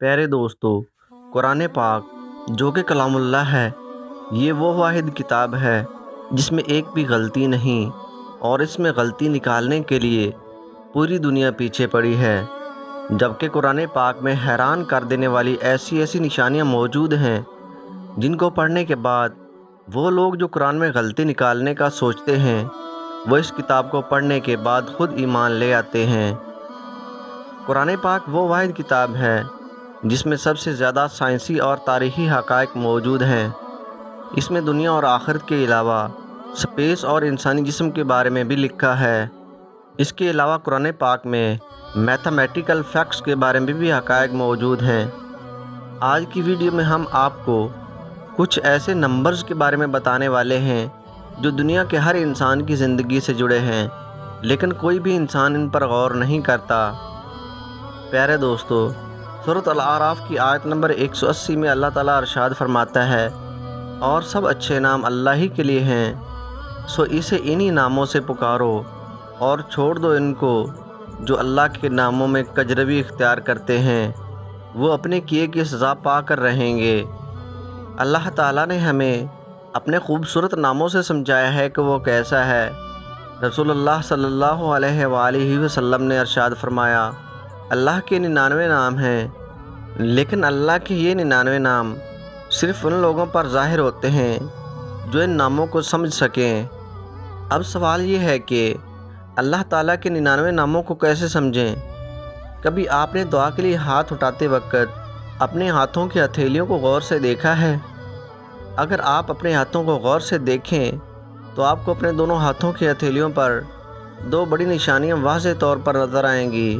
پیارے دوستو، قرآن پاک جو کہ کلام اللہ ہے، یہ وہ واحد کتاب ہے جس میں ایک بھی غلطی نہیں، اور اس میں غلطی نکالنے کے لیے پوری دنیا پیچھے پڑی ہے۔ جبکہ قرآن پاک میں حیران کر دینے والی ایسی نشانیاں موجود ہیں جن کو پڑھنے کے بعد وہ لوگ جو قرآن میں غلطی نکالنے کا سوچتے ہیں، وہ اس کتاب کو پڑھنے کے بعد خود ایمان لے آتے ہیں۔ قرآن پاک وہ واحد کتاب ہے جس میں سب سے زیادہ سائنسی اور تاریخی حقائق موجود ہیں۔ اس میں دنیا اور آخرت کے علاوہ سپیس اور انسانی جسم کے بارے میں بھی لکھا ہے۔ اس کے علاوہ قرآن پاک میں میتھمیٹیکل فیکٹس کے بارے میں بھی حقائق موجود ہیں۔ آج کی ویڈیو میں ہم آپ کو کچھ ایسے نمبرز کے بارے میں بتانے والے ہیں جو دنیا کے ہر انسان کی زندگی سے جڑے ہیں، لیکن کوئی بھی انسان ان پر غور نہیں کرتا۔ پیارے دوستو، سورۃ الاعراف کی آیت نمبر 180 میں اللہ تعالیٰ ارشاد فرماتا ہے، اور سب اچھے نام اللہ ہی کے لیے ہیں، سو اسے انہی ناموں سے پکارو اور چھوڑ دو ان کو جو اللہ کے ناموں میں کجروی اختیار کرتے ہیں، وہ اپنے کیے کی سزا پا کر رہیں گے۔ اللہ تعالیٰ نے ہمیں اپنے خوبصورت ناموں سے سمجھایا ہے کہ وہ کیسا ہے۔ رسول اللہ صلی اللہ علیہ وآلہ وسلم نے ارشاد فرمایا، اللہ کے 99 نام ہیں، لیکن اللہ کے یہ 99 نام صرف ان لوگوں پر ظاہر ہوتے ہیں جو ان ناموں کو سمجھ سکیں۔ اب سوال یہ ہے کہ اللہ تعالیٰ کے 99 ناموں کو کیسے سمجھیں؟ کبھی آپ نے دعا کے لیے ہاتھ اٹھاتے وقت اپنے ہاتھوں کی ہتھیلیوں کو غور سے دیکھا ہے؟ اگر آپ اپنے ہاتھوں کو غور سے دیکھیں تو آپ کو اپنے دونوں ہاتھوں کی ہتھیلیوں پر دو بڑی نشانیاں واضح طور پر نظر آئیں گی۔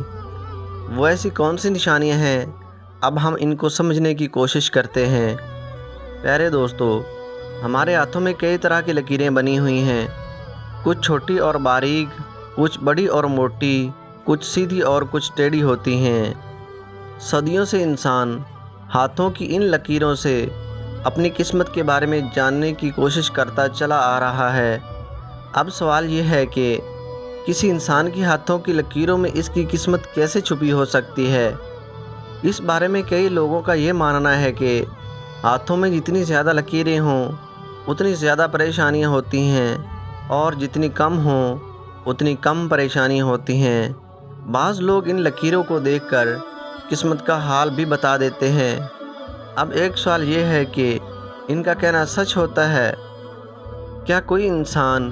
وہ ایسی کون سی نشانیاں ہیں؟ اب ہم ان کو سمجھنے کی کوشش کرتے ہیں۔ پیارے دوستو، ہمارے ہاتھوں میں کئی طرح کی لکیریں بنی ہوئی ہیں، کچھ چھوٹی اور باریک، کچھ بڑی اور موٹی، کچھ سیدھی اور کچھ ٹیڑھی ہوتی ہیں۔ صدیوں سے انسان ہاتھوں کی ان لکیروں سے اپنی قسمت کے بارے میں جاننے کی کوشش کرتا چلا آ رہا ہے۔ اب سوال یہ ہے کہ کسی انسان کے ہاتھوں کی لکیروں میں اس کی قسمت کیسے چھپی ہو سکتی ہے؟ اس بارے میں کئی لوگوں کا یہ ماننا ہے کہ ہاتھوں میں جتنی زیادہ لکیریں ہوں اتنی زیادہ پریشانیاں ہوتی ہیں، اور جتنی کم ہوں اتنی کم پریشانیاں ہوتی ہیں۔ بعض لوگ ان لکیروں کو دیکھ کر قسمت کا حال بھی بتا دیتے ہیں۔ اب ایک سوال یہ ہے کہ ان کا کہنا سچ ہوتا ہے؟ کیا کوئی انسان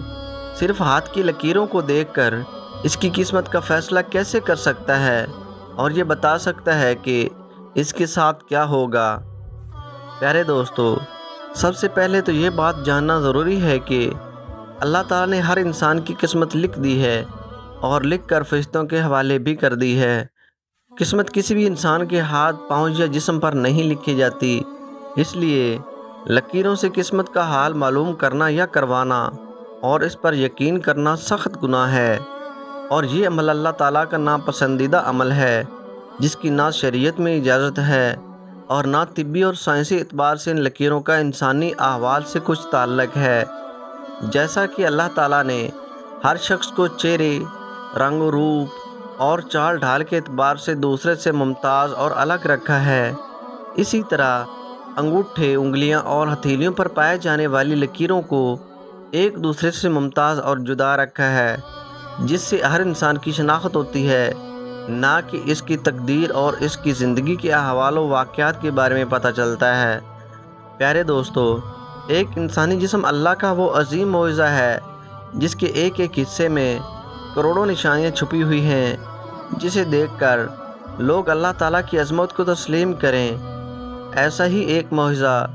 صرف ہاتھ کی لکیروں کو دیکھ کر اس کی قسمت کا فیصلہ کیسے کر سکتا ہے اور یہ بتا سکتا ہے کہ اس کے ساتھ کیا ہوگا؟ پیارے دوستو، سب سے پہلے تو یہ بات جاننا ضروری ہے کہ اللہ تعالیٰ نے ہر انسان کی قسمت لکھ دی ہے اور لکھ کر فرشتوں کے حوالے بھی کر دی ہے۔ قسمت کسی بھی انسان کے ہاتھ، پاؤں یا جسم پر نہیں لکھی جاتی، اس لیے لکیروں سے قسمت کا حال معلوم کرنا یا کروانا اور اس پر یقین کرنا سخت گناہ ہے، اور یہ عمل اللہ تعالیٰ کا ناپسندیدہ عمل ہے جس کی نہ شریعت میں اجازت ہے اور نہ طبی اور سائنسی اعتبار سے ان لکیروں کا انسانی احوال سے کچھ تعلق ہے۔ جیسا کہ اللہ تعالیٰ نے ہر شخص کو چہرے، رنگ و روپ اور چال ڈھال کے اعتبار سے دوسرے سے ممتاز اور الگ رکھا ہے، اسی طرح انگوٹھے، انگلیاں اور ہتھیلیوں پر پائے جانے والی لکیروں کو ایک دوسرے سے ممتاز اور جدا رکھا ہے، جس سے ہر انسان کی شناخت ہوتی ہے، نہ کہ اس کی تقدیر اور اس کی زندگی کے احوال و واقعات کے بارے میں پتہ چلتا ہے۔ پیارے دوستو، ایک انسانی جسم اللہ کا وہ عظیم معجزہ ہے جس کے ایک ایک حصے میں کروڑوں نشانیاں چھپی ہوئی ہیں، جسے دیکھ کر لوگ اللہ تعالیٰ کی عظمت کو تسلیم کریں۔ ایسا ہی ایک معجزہ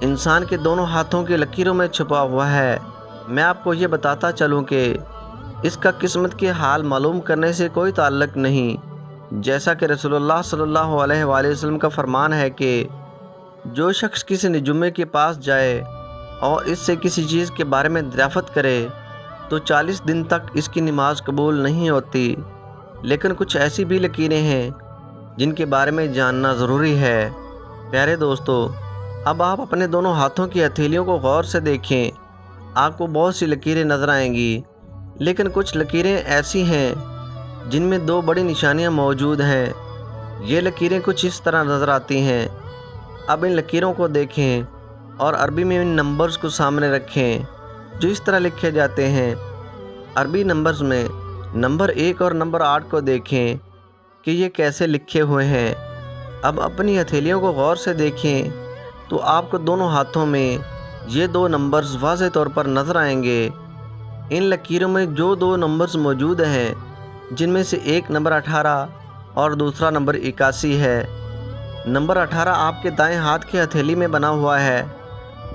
انسان کے دونوں ہاتھوں کی لکیروں میں چھپا ہوا ہے۔ میں آپ کو یہ بتاتا چلوں کہ اس کا قسمت کے حال معلوم کرنے سے کوئی تعلق نہیں، جیسا کہ رسول اللہ صلی اللہ علیہ وآلہ وسلم کا فرمان ہے کہ جو شخص کسی نجومی کے پاس جائے اور اس سے کسی چیز کے بارے میں دریافت کرے تو 40 دن تک اس کی نماز قبول نہیں ہوتی۔ لیکن کچھ ایسی بھی لکیریں ہیں جن کے بارے میں جاننا ضروری ہے۔ پیارے دوستو، اب آپ اپنے دونوں ہاتھوں کی ہتھیلیوں کو غور سے دیکھیں، آپ کو بہت سی لکیریں نظر آئیں گی، لیکن کچھ لکیریں ایسی ہیں جن میں دو بڑی نشانیاں موجود ہیں۔ یہ لکیریں کچھ اس طرح نظر آتی ہیں۔ اب ان لکیروں کو دیکھیں اور عربی میں ان نمبرز کو سامنے رکھیں جو اس طرح لکھے جاتے ہیں۔ عربی نمبرز میں نمبر 1 اور نمبر 8 کو دیکھیں کہ یہ کیسے لکھے ہوئے ہیں۔ اب اپنی ہتھیلیوں کو غور سے دیکھیں تو آپ کو دونوں ہاتھوں میں یہ 2 نمبرز واضح طور پر نظر آئیں گے۔ ان لکیروں میں جو 2 نمبرز موجود ہیں جن میں سے ایک نمبر 18 اور دوسرا نمبر 81 ہے۔ نمبر 18 آپ کے دائیں ہاتھ کی ہتھیلی میں بنا ہوا ہے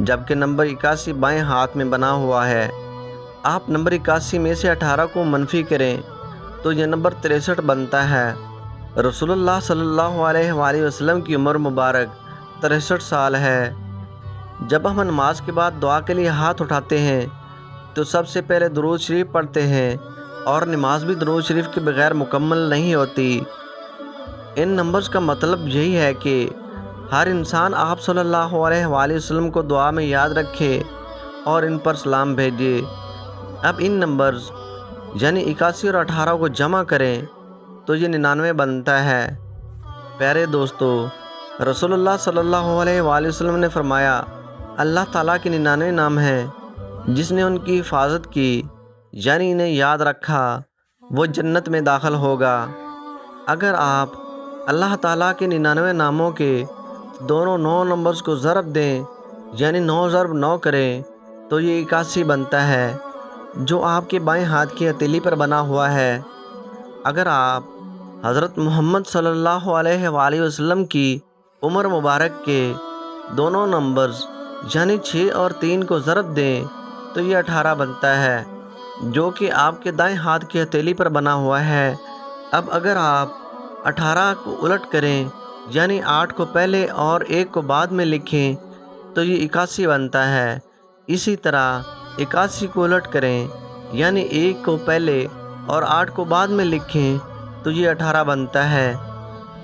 جبکہ نمبر 81 بائیں ہاتھ میں بنا ہوا ہے۔ آپ نمبر 81 میں سے 18 کو منفی کریں تو یہ نمبر 63 بنتا ہے۔ رسول اللہ صلی اللہ علیہ وآلہ وسلم کی عمر مبارک 63 سال ہے۔ جب ہم نماز کے بعد دعا کے لیے ہاتھ اٹھاتے ہیں تو سب سے پہلے درود شریف پڑھتے ہیں اور نماز بھی درود شریف کے بغیر مکمل نہیں ہوتی۔ ان نمبرز کا مطلب یہی ہے کہ ہر انسان آپ صلی اللہ علیہ وآلہ وسلم کو دعا میں یاد رکھے اور ان پر سلام بھیجے۔ اب ان نمبرز یعنی 81 اور 18 کو جمع کریں تو یہ 99 بنتا ہے۔ پیارے دوستو، رسول اللہ صلی اللہ علیہ وآلہ وسلم نے فرمایا اللہ تعالیٰ کے 99 نام ہیں، جس نے ان کی حفاظت کی یعنی انہیں یاد رکھا وہ جنت میں داخل ہوگا۔ اگر آپ اللہ تعالیٰ کے 99 ناموں کے دونوں 9 نمبرز کو ضرب دیں یعنی 9 ضرب 9 کریں تو یہ 81 بنتا ہے جو آپ کے بائیں ہاتھ کی ہتھیلی پر بنا ہوا ہے۔ اگر آپ حضرت محمد صلی اللہ علیہ وآلہ وسلم کی عمر مبارک کے دونوں نمبرز یعنی 6 اور 3 کو ضرب دیں تو یہ 18 بنتا ہے جو کہ آپ کے دائیں ہاتھ کی ہتھیلی پر بنا ہوا ہے۔ اب اگر آپ 18 کو الٹ کریں یعنی 8 کو پہلے اور 1 کو بعد میں لکھیں تو یہ 81 بنتا ہے۔ اسی طرح 81 کو الٹ کریں یعنی 1 کو پہلے اور 8 کو بعد میں لکھیں تو یہ 18 بنتا ہے۔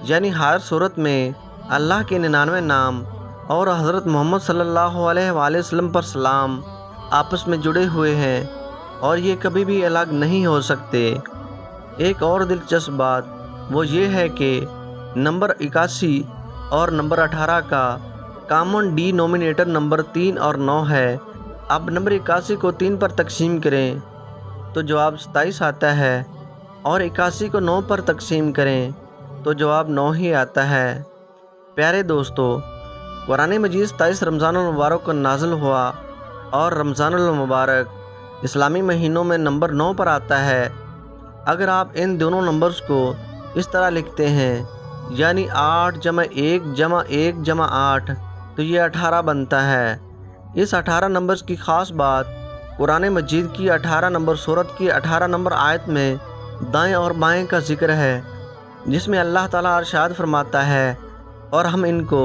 یعنی ہر صورت میں اللہ کے 99 نام اور حضرت محمد صلی اللہ علیہ وآلہ وسلم پر سلام آپس میں جڑے ہوئے ہیں اور یہ کبھی بھی الگ نہیں ہو سکتے۔ ایک اور دلچسپ بات وہ یہ ہے کہ نمبر 81 اور نمبر 18 کا کامن ڈی نومینیٹر نمبر 3 اور 9 ہے۔ اب نمبر 81 کو 3 پر تقسیم کریں تو جواب 27 آتا ہے اور 81 کو 9 پر تقسیم کریں تو جواب 9 ہی آتا ہے۔ پیارے دوستو، قرآن مجید 27 رمضان المبارک کو نازل ہوا اور رمضان المبارک اسلامی مہینوں میں نمبر 9 پر آتا ہے۔ اگر آپ ان دونوں نمبرز کو اس طرح لکھتے ہیں یعنی 8 جمع 1 جمع 1 جمع 8 تو یہ 18 بنتا ہے۔ اس 18 نمبرز کی خاص بات قرآن مجید کی 18 نمبر سورت کی 18 نمبر آیت میں دائیں اور بائیں کا ذکر ہے، جس میں اللہ تعالیٰ ارشاد فرماتا ہے اور ہم ان کو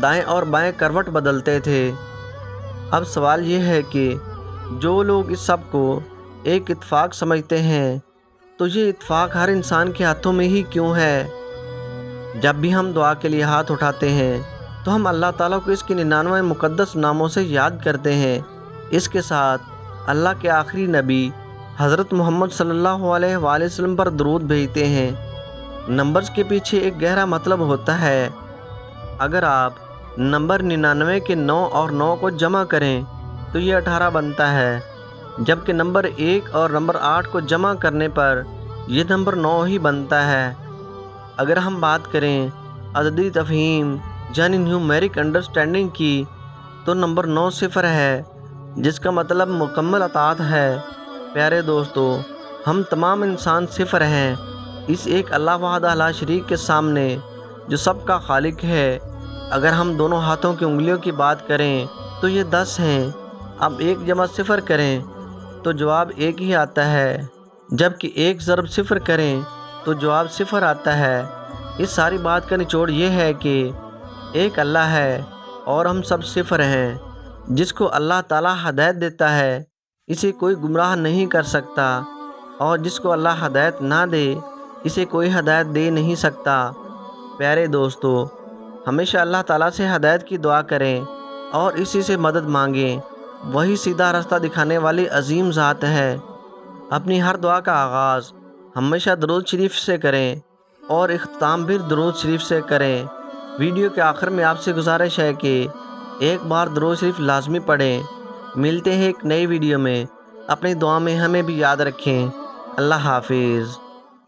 دائیں اور بائیں کروٹ بدلتے تھے۔ اب سوال یہ ہے کہ جو لوگ اس سب کو ایک اتفاق سمجھتے ہیں تو یہ اتفاق ہر انسان کے ہاتھوں میں ہی کیوں ہے؟ جب بھی ہم دعا کے لیے ہاتھ اٹھاتے ہیں تو ہم اللہ تعالیٰ کو اس کے 99 مقدس ناموں سے یاد کرتے ہیں۔ اس کے ساتھ اللہ کے آخری نبی حضرت محمد صلی اللہ علیہ وآلہ وسلم پر درود بھیجتے ہیں۔ نمبرز کے پیچھے ایک گہرا مطلب ہوتا ہے۔ اگر آپ نمبر 99 کے 9 اور 9 کو جمع کریں تو یہ 18 بنتا ہے، جبکہ نمبر 1 اور نمبر 8 کو جمع کرنے پر یہ نمبر 9 ہی بنتا ہے۔ اگر ہم بات کریں عددی تفہیم یعنی نیومیرک انڈرسٹینڈنگ کی تو نمبر 9 صفر ہے، جس کا مطلب مکمل اطاعت ہے۔ پیارے دوستو، ہم تمام انسان صفر ہیں اس ایک اللہ وحدہ لا شریک کے سامنے جو سب کا خالق ہے۔ اگر ہم دونوں ہاتھوں کی انگلیوں کی بات کریں تو یہ 10 ہیں۔ اب 1 جمع 0 کریں تو جواب 1 ہی آتا ہے، جبکہ 1 ضرب 0 کریں تو جواب 0 آتا ہے۔ اس ساری بات کا نچوڑ یہ ہے کہ ایک اللہ ہے اور ہم سب صفر ہیں۔ جس کو اللہ تعالیٰ ہدایت دیتا ہے اسے کوئی گمراہ نہیں کر سکتا، اور جس کو اللہ ہدایت نہ دے اسے کوئی ہدایت دے نہیں سکتا۔ پیارے دوستو، ہمیشہ اللہ تعالیٰ سے ہدایت کی دعا کریں اور اسی سے مدد مانگیں۔ وہی سیدھا راستہ دکھانے والی عظیم ذات ہے۔ اپنی ہر دعا کا آغاز ہمیشہ درود شریف سے کریں۔ اور اختتام بھی درود شریف سے کریں۔ ویڈیو کے آخر میں آپ سے گزارش ہے کہ ایک بار درود شریف لازمی پڑھیں۔ ملتے ہیں ایک نئی ویڈیو میں، اپنی دعا میں ہمیں بھی یاد رکھیں۔ اللہ حافظ۔